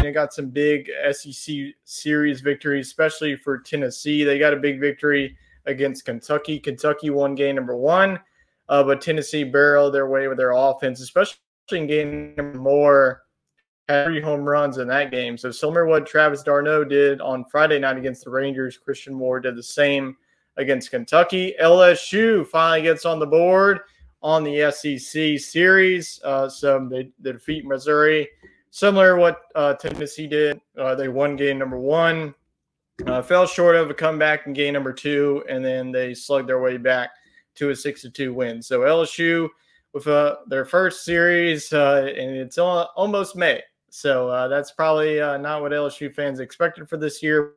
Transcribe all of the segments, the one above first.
they got some big SEC series victories, especially for Tennessee. They got a big victory against Kentucky. Kentucky won game number 1, but Tennessee barreled their way with their offense, especially in game number more. Had 3 home runs in that game. So similar to what Travis d'Arnaud did on Friday night against the Rangers, Christian Moore did the same against Kentucky. LSU finally gets on the board on the SEC series. So they defeat Missouri. Similar to what Tennessee did. They won game number 1. Fell short of a comeback in game number 2, and then they slugged their way back to a 6-2 win. So LSU with their first series, and it's almost May. So that's probably not what LSU fans expected for this year.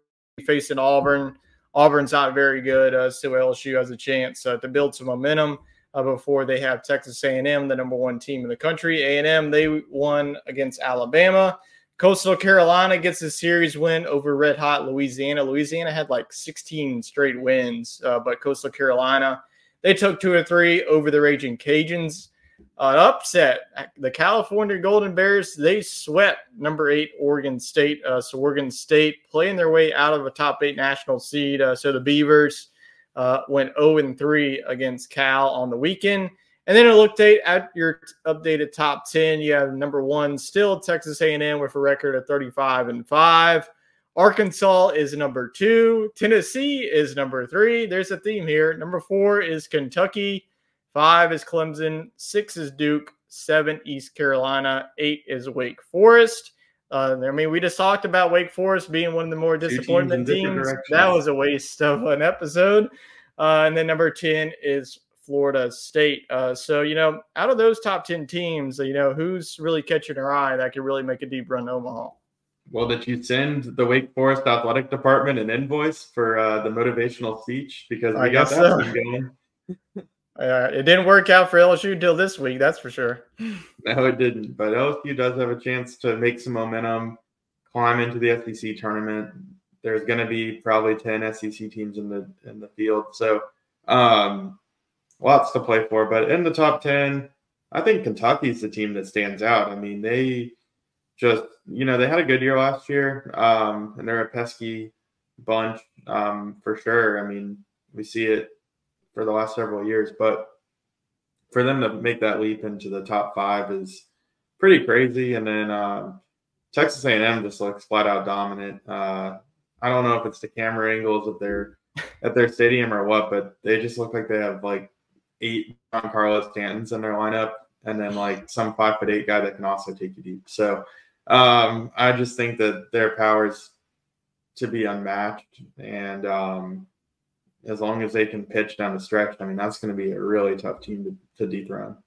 Facing Auburn. Auburn's not very good, so LSU has a chance to build some momentum before they have Texas A&M, the number 1 team in the country. A&M, they won against Alabama. Coastal Carolina gets a series win over red-hot Louisiana. Louisiana had like 16 straight wins, but Coastal Carolina, they took 2 or 3 over the Raging Cajuns. An upset. The California Golden Bears, they swept number 8 Oregon State. So Oregon State playing their way out of a top 8 national seed. So the Beavers went 0-3 against Cal on the weekend. And then a look at your updated top 10. You have number 1 still Texas A&M with a record of 35-5. Arkansas is number 2. Tennessee is number 3. There's a theme here. Number 4 is Kentucky. 5 is Clemson, 6 is Duke, 7 East Carolina, 8 is Wake Forest. We just talked about Wake Forest being one of the more disappointing teams. That was a waste of an episode. And then number 10 is Florida State. So, out of those top 10 teams, who's really catching your eye that could really make a deep run to Omaha? Well, did you send the Wake Forest athletic department an invoice for the motivational speech? Because we got that team going. It didn't work out for LSU until this week, that's for sure. No, it didn't. But LSU does have a chance to make some momentum, climb into the SEC tournament. There's going to be probably 10 SEC teams in the field. So lots to play for. But in the top 10, I think Kentucky's the team that stands out. I mean, they just, they had a good year last year, and they're a pesky bunch for sure. I mean, we see it for the last several years, but for them to make that leap into the top 5 is pretty crazy. And then Texas A&M just looks flat out dominant. I don't know if it's the camera angles at their stadium or what, but they just look like they have like 8 Giancarlo Stantons in their lineup, and then like some 5'8" guy that can also take you deep. So I just think that their powers to be unmatched, and as long as they can pitch down the stretch, I mean, that's going to be a really tough team to dethrone.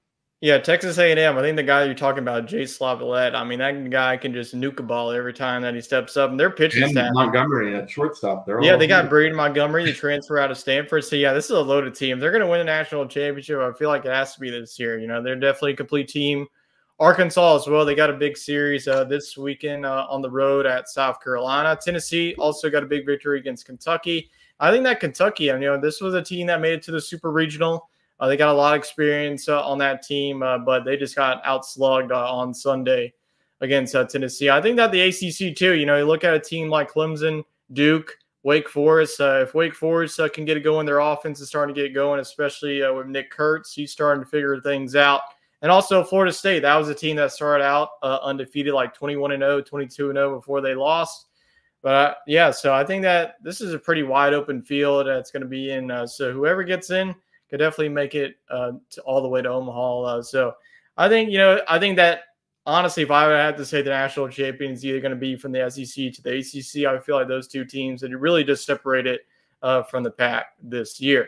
Yeah, Texas A&M, I think the guy you're talking about, Jay Slavilet, I mean, that guy can just nuke a ball every time that he steps up. And their pitching staff. Montgomery at shortstop. They got Braden Montgomery, the transfer out of Stanford. So, yeah, this is a loaded team. They're going to win a national championship. I feel like it has to be this year. They're definitely a complete team. Arkansas as well. They got a big series this weekend on the road at South Carolina. Tennessee also got a big victory against Kentucky. I think that Kentucky, this was a team that made it to the Super Regional. They got a lot of experience on that team, but they just got outslugged on Sunday against Tennessee. I think that the ACC too, you look at a team like Clemson, Duke, Wake Forest. If Wake Forest can get it going, their offense is starting to get going, especially with Nick Kurtz. He's starting to figure things out. And also Florida State, that was a team that started out undefeated, like 21-0, 22-0 before they lost. But, so I think that this is a pretty wide open field that's going to be in. So whoever gets in could definitely make it all the way to Omaha. So I think, I think that, honestly, if I would have to say the national champion is either going to be from the SEC to the ACC, I feel like those two teams that really just separated from the pack this year.